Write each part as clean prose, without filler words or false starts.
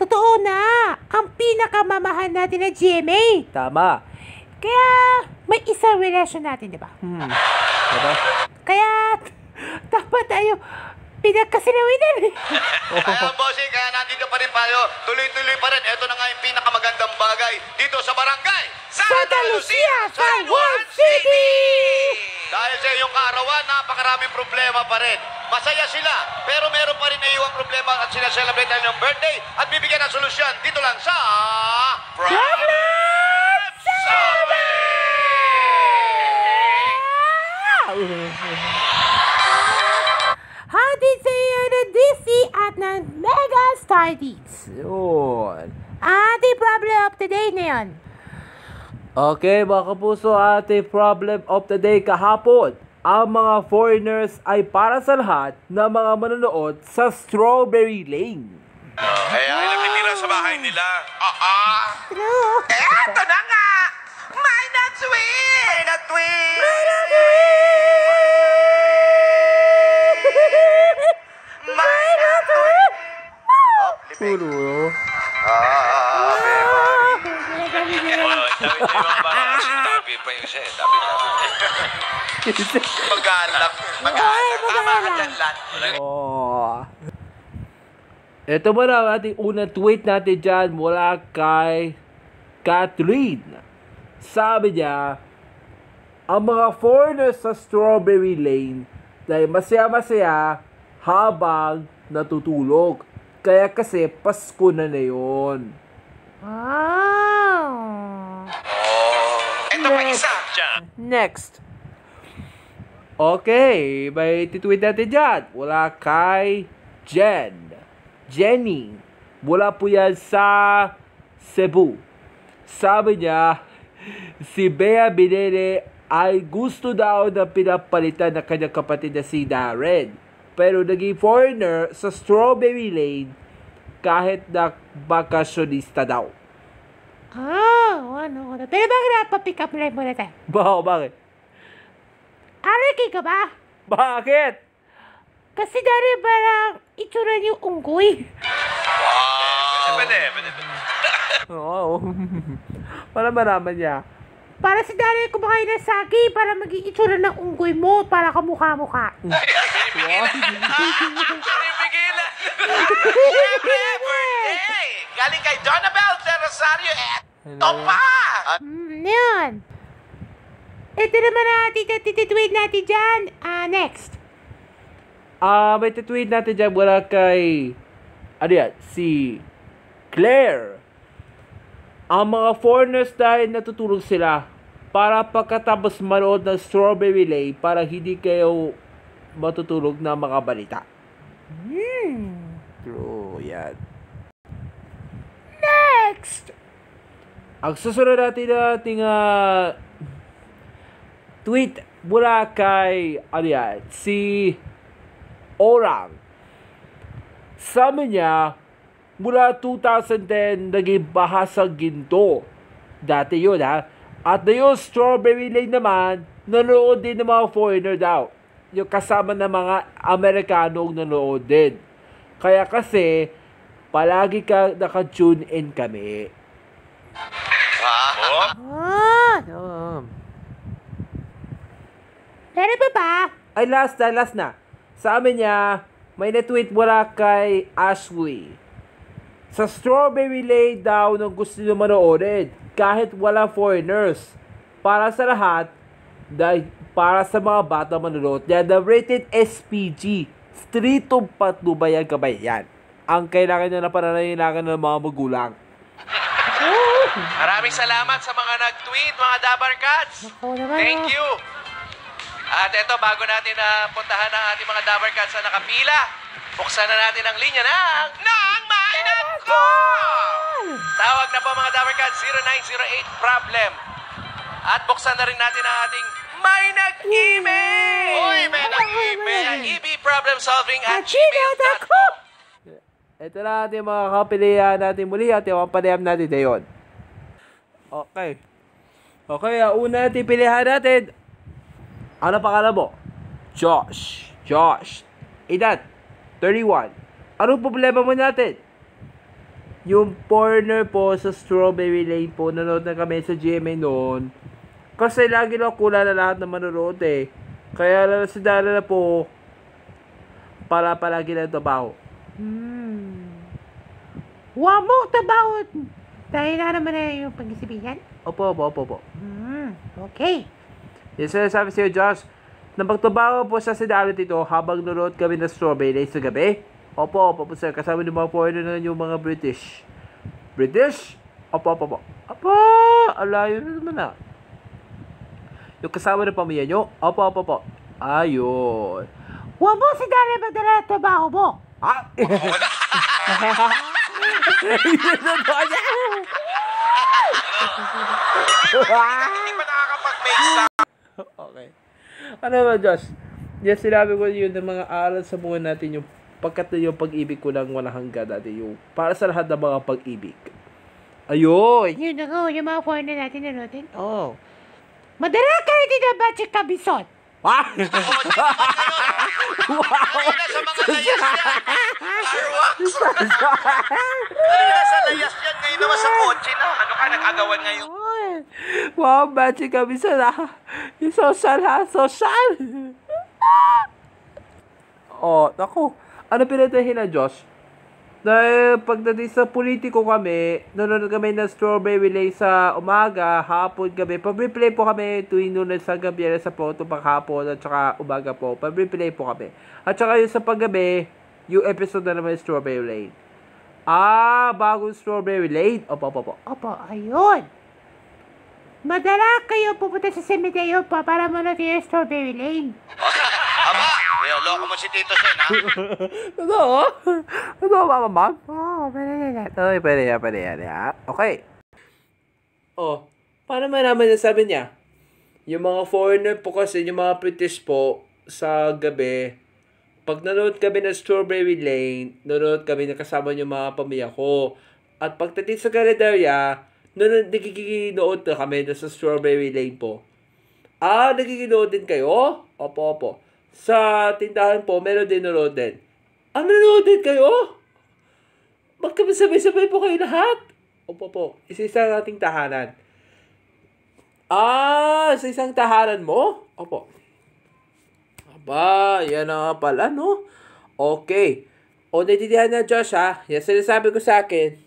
Totoo na, ang pinakamamahal natin na GMA. Tama. Kaya, may isang relasyon natin, di ba? Diba? Kaya, dapat tayo pinagkasinawinan. Bossing, kaya nandito pa rin tayo. Tuloy-tuloy pa rin. Ito na nga yung pinakamagandang bagay dito sa barangay Santa Lucia, San Juan City! Dahil sa iyong kaarawan, napakaraming problema pa rin. Masaya sila, pero meron pa rin naiiwang problema at sinaselebrate nila ng birthday at bibigyan ng solusyon dito lang sa Problem Solving! Hatid sa iyo ng DC at ng Mega Star Deeds. Yun. Ating problem of the day na yan. Okay, mga kapuso, ating problem of the day kahapon. Ang mga foreigners ay para sa lahat ng mga manonood sa Strawberry Lane. Kaya ilang natira sa bahay nila. True. Eto na nga! May na-tweet! May na-tweet! May na-tweet! Puro. Tabi pa yung siya. Magalak. Tama ka dyan, Lan. Oh. Ito ba na ang ating unang tweet natin dyan mula kay Catherine. Sabi niya, ang mga foreigners sa Strawberry Lane ay masaya-masaya habang natutulog. Kaya kasi Pasko na yun. Ito pa isa. Next. Okay, may titweet natin dyan. Wala kay Jenny. Mula po yan sa Cebu. Sabi niya, si Bea Binene ay gusto daw na pinapalitan ng kanyang kapatid na si Darren. Pero naging foreigner sa Strawberry Lane kahit na bakasyonista daw. Ano? Pero bakit napapick up line mo na tayo? Bakit? Alaki ka ba? Bakit? Kasi dari parang itsura niyo unggoy. Pwede. Oo. Para malaman niya. Para si Dari kumakain ng sagi para maging itsura ng unggoy mo para kamukha-mukha. Pinipigilan. Birthday! Galing kay Donabel de Rosario at Topa! Yan. Ito naman natin tititweet natin dyan. Next. May titweet natin dyan mula kay si Claire. Ang mga foreigners dahil natutulog sila para pagkatapos manood ng Strawberry Lane para hindi kayo matutulog na mga balita. True, yan. Next. Ang susunod natin tweet mula kay si Orang. Sabi niya, mula 2010, naging bahasang ginto. Dati yun, ha? At na yung Strawberry Lane naman, nanood din ng mga foreigner daw. Yung kasama ng mga Amerikanong nanood din. Kaya kasi, palagi ka naka-tune in kami. Pero ba? Ay, last na. Sa amin niya, may na-tweet mula kay Ashley. Sa Strawberry Lane daw nung gusto nyo manoorin, kahit wala foreigners. Para sa lahat, para sa mga bata manonood. Yan, the rated SPG. Street of Patnubayan Kabayan. Ang kailangan nyo na pananailangan ng mga magulang. Maraming salamat sa mga nag-tweet, mga Dabar Cats. Thank you. At eto, bago natin puntahan ang ating mga Dabar Cats na nakapila, buksan na natin ang linya ng Mainit Ko! Tawag na po mga Dabar Cats, 0908-PROBLEM. At buksan na rin natin ang ating May Nag-email! Uy, may nag-email! ebproblemsolving@gmail.com. Ito na ating mga kapilihan natin muli at yung panayam natin ngayon. Okay. Okay, una natin pilihan natin. Ano pangalan mo? Josh. Edad, 31. Anong problema mo natin? yung Foreigner po sa Strawberry Lane po, nanood na kami sa GMA noon. Kasi lagi na kula na lahat na manonood eh. Kaya si Dara na po, para palagi na trabaho. Huwag mo trabaho. Dahil na naman na yung pag-isibihan. Opo. Okay. Yes, sabi sa'yo, Josh, na magtrabaho po sa Dara dito habang nanonood kami ng Strawberry Lane sa gabi. Opo, sir. Kasama ng mga foreigner na yung mga British. British? Opo. Alayo na naman na. Yung kasama ng pamilya nyo? Opo. Ayun. Huwag mo si Dara madala na trabaho mo. Hindi pa nakakapag-make sense. Okay. Ano ba, Josh? Yes, sinabi ko yun ng mga aral sa buhay natin yung pagkat yung pag-ibig ko lang walang hanggan natin yung para sa lahat ng mga pag-ibig. Ayun! Yun na nga, yung mga foreigner natin na natin. Oh. Madala ka rin din na Batchik Kabisot. Ah! Kanina sa mga layas yan. Fireworks. Kanina sa layas yan. Ngayon naman sa kotse na. Ano ka nag-agawan ngayon? Wow, batch kami sa yung social ha, social. Oh, naku. Ano pinatahin na, Josh? Dahil pagdating sa politiko kami, nanonood kami ng Strawberry Lane sa umaga, hapon, gabi. Pag-replay po kami tuwing noon sa gabi, sa photo pang hapon at saka umaga po. Pag-replay po kami. At saka yung sa paggabi, yung episode na naman yung Strawberry Lane. Bagong Strawberry Lane. Opo. Opo, ayun. Madala kayo pupunta sa cemetery pa para manood yung Strawberry Lane. Aba, loko mo si Tito Sen, ha? Ano, ma'am? Pwede yan. Pwede yan. Okay. Oh, paano man naman sabi niya? Yung mga foreigner po kasi, yung mga British po, sa gabi, pag nanood kami ng Strawberry Lane, nanood kami kasama yung mga pamilya ko. At pagdating sa Galaderia, nagkikinood na kami sa Strawberry Lane po. Nagkikinood din kayo? Opo. Sa tindahan po, meron din nanood din. Nanood din kayo? Magkabasabay-sabay po kayo lahat? Opo. Isa-isa nating tahanan. Sa isang tahanan mo? Opo. Aba, yan na pala, no? Okay. O, naiintindihan na, Josh, ha? Yan sinasabi ko sa akin,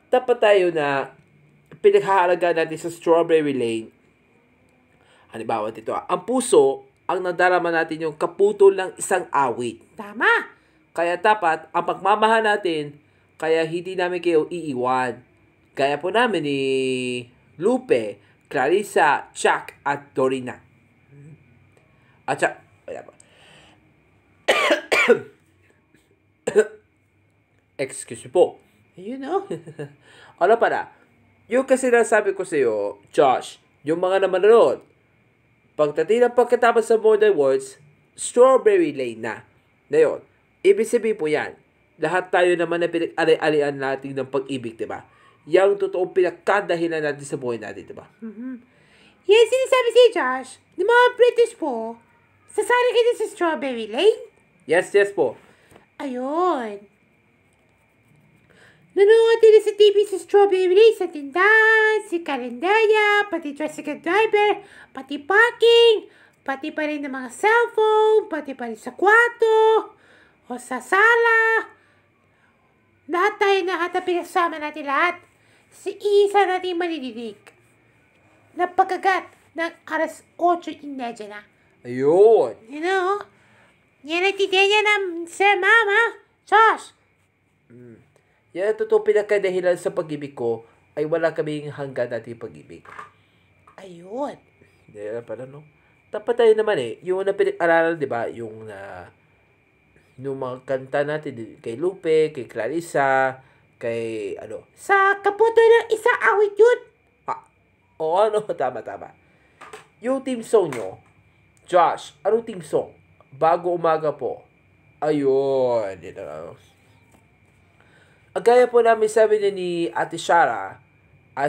dapat tayo na pinaghahalaga natin sa Strawberry Lane. Halimbawa dito, ang puso, ang nadarama natin yung kaputol ng isang awit. Tama. Kaya dapat, ang pagmamahal natin, kaya hindi namin kayo iiwan. Gaya po namin ni Lupe, Clarissa, Chuck, at Dorina. At siya, excuse me po. Ayun, no? Ano pala? Yung kasi nasabi ko sa'yo, Josh, yung mga namanood, pagdating ng pagkatapos sa Modern Words, Strawberry Lane na. Ngayon, ibig sabihin po yan, lahat tayo naman na pinag-ali-alian natin ng pag-ibig, diba? Yang totoong pinagkadahilan natin sa buhay natin, diba? Yan sinasabi si Josh, ng mga British po, sasali kayo sa Strawberry Lane? Yes po. Ayun. Nanonood din sa TV sa Strawberry Lane, sa tindahan, si Kalendarya, pati tricycle driver, pati parking, pati pa rin ng mga cellphone, pati pa rin sa kwarto, o sa sala. Lahat tayo pinasama natin lahat. Si isa natin manidinig. Napagagat ng alas 8:30 na. Ayun. You know? Yan ang titiyan ng Sir Mama, Josh. Yan ang totoo pinagkadahilan sa pag-ibig ko ay wala kaming hanggan natin pag-ibig. Ayun. Hindi pala, no? Dapat tayo naman yung na pinag-aralan, di ba? Yung mga kanta natin kay Lupe, kay Clarissa, kay Sa kaputo ng isang awit yun. Tama. Yung team song nyo, Josh, anong team song? Bago umaga po. Ayun. Gaya po namin sabi niya ni Ate Shara,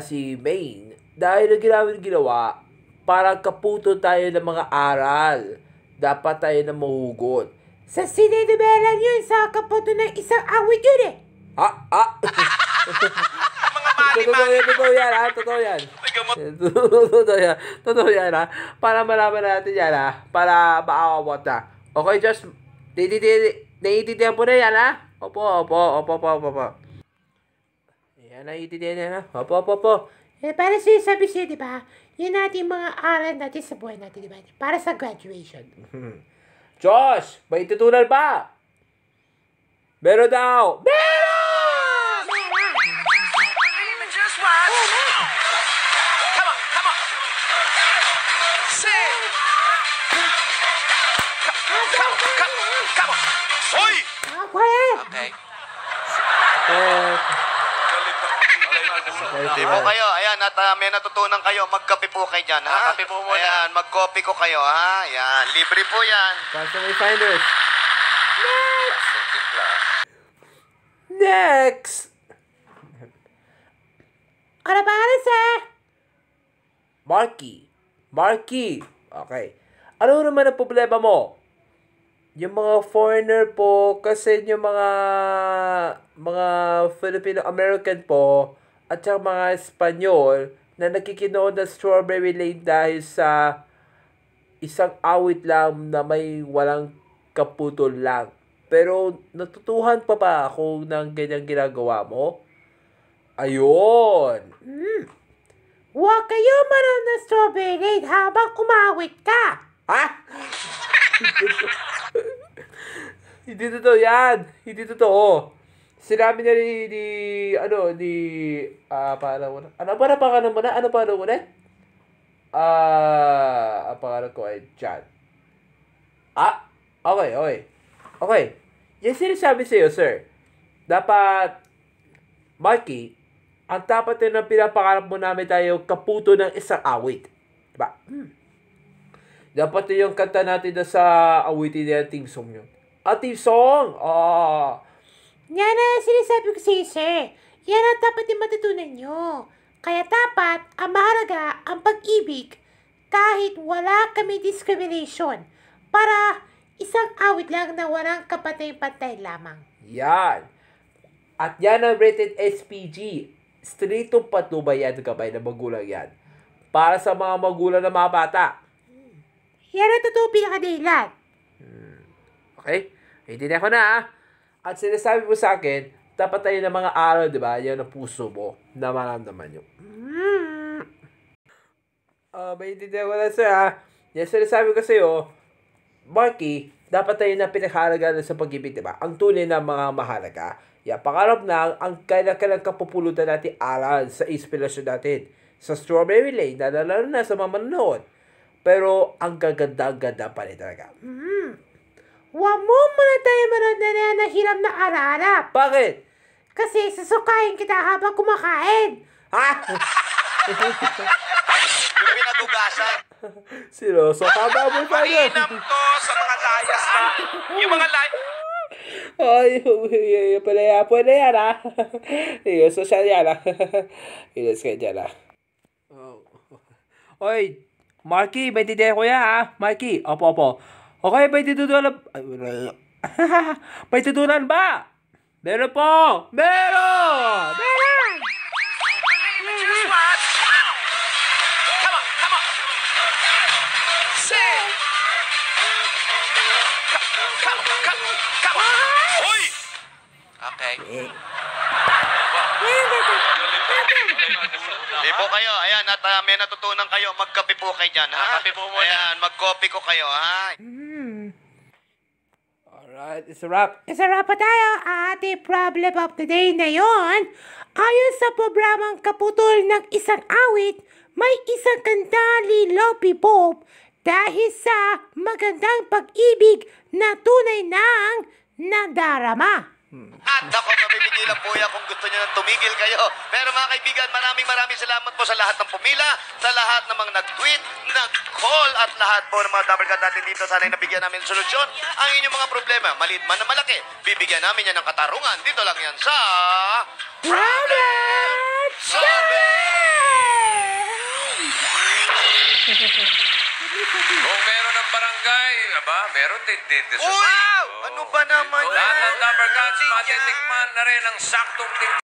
si Maine, dahil ginawa, para kaputo tayo ng mga aral. Dapat tayo na mahugot. Sa sinedebelan yun, sa kaputo ng isang awit yun . Totoo yan, ha? Totoo yan. Totoo yan, ha? Para malaman natin yan, ha? Para maawawat na. Okay, just, naiintindihan po na yan, ha? Opo. Yan, naiintindihan yan, ha? Opo. Para sinasabi siya, di ba? Yan natin mga aral natin sa buhay natin, di ba? Para sa graduation. Josh, may tutunan ba? Meron daw. Meron! Just watch. Come on. Say. Come on. Hoy! Okay. Hindi po kayo. Ayan, at may natutunan kayo. Magkape po kayo dyan, ha? Kape po muna. Ayan, magkopi ko kayo, ha? Ayan, libre po yan. Customer finders. Next! Ano ba, sir? Marky. Okay. Ano naman ang problema mo? Yung mga foreigner po, kasi yung mga Filipino-American po, at saka mga Espanyol, na nakikinood ng Strawberry Lane dahil sa isang awit lang na may walang kaputol lang. Pero natutuhan pa ba ako ng ganyang ginagawa mo? Ayun! Huwag kayo maroon ng strawberry habang umawit ka. Ha? Hindi totoo yan. Hindi totoo. Sinabi niya paano muna? Ano pangalan mo na? Ang pangalan ko ay John. Okay. Yan sinasabi sa'yo, sir. Dapat, Marky, ang dapat yun ang pinapangarap mo namin tayo kaputo ng isang awit. Diba? Dapat yun yung kanta natin na sa awitin niya, team song yun. Team song! Yan na sinasabi ko sa'yo, sir. Yan ang dapat yung matutunan nyo. Kaya dapat, ang mahalaga, ang pag-ibig, kahit wala kami discrimination. Para isang awit lang na walang kapatay-patay lamang. Yan. At yan ang rated SPG. Stritong patnubayan kamay ng magulang yan. Para sa mga magulang ng mga bata. Yan ang totoo pinakadahilan. Okay? Hindi na ako na, ha? At sinasabi mo sa akin, dapat tayo ng mga araw, di ba? Yan ang puso mo na maramdaman nyo. Maintindihan ko na, sir, ha? Yan sinasabi ko sa'yo, Marky, dapat tayo na pinakahalaga sa pag-ibig, di ba? Ang tunay na mga mahalaga. Yan, pangarap na ang kailangan kapupulutan natin aral sa inspirasyon natin. Sa Strawberry Lane, lalo na sa mga manonood. Pero, ang gaganda-ganda pa rin talaga. Huwag mo muna tayo manood na hiram na ararap. Bakit? Kasi susukain kita habang kumakain. Ha? Yung pinatugasan. Seryoso ka ba mo pa yun? Mainam to sa mga layas na. Yung mga layas. Ay, pala yan, ha? Yung social yan, ha? Ilas ka dyan, ha? Oy, Marky, maintindihan ko yan, ha? Marky, opo. Okay, may tutunan may tutunan ba? Meron po! Meron! Just watch. Come on. Say. Come on. Hoy! Okay. Hindi po kayo. Ayan, at may natutunan kayo. Magkape po kayo dyan, ha? Kape po muna. Ayan, magkopi ko kayo, ha? Alright, it's a wrap. Isa pa tayo. Ating problem of the day na yon. Ayon sa programang Kaputol ng Isang Awit, may isang kanta ni Lopi Pope dahil sa magandang pag-ibig na tunay ng nadarama. At ako, mapipigilan po yan kung gusto nyo nang tumigil kayo. Pero mga kaibigan, maraming salamat po sa lahat ng pumila, sa lahat ng mga nag-tweet, nag-call, at lahat po ng mga double cut natin dito. Sana'y nabigyan namin solusyon ang inyong mga problema. Maliit man na malaki, bibigyan namin yan ng katarungan. Dito lang yan sa... Problem Kung meron ng barangay, meron din dito sa... Uy! Ano ba naman yan? Lahat ng Dabarkats, matitikman na rin ang saktong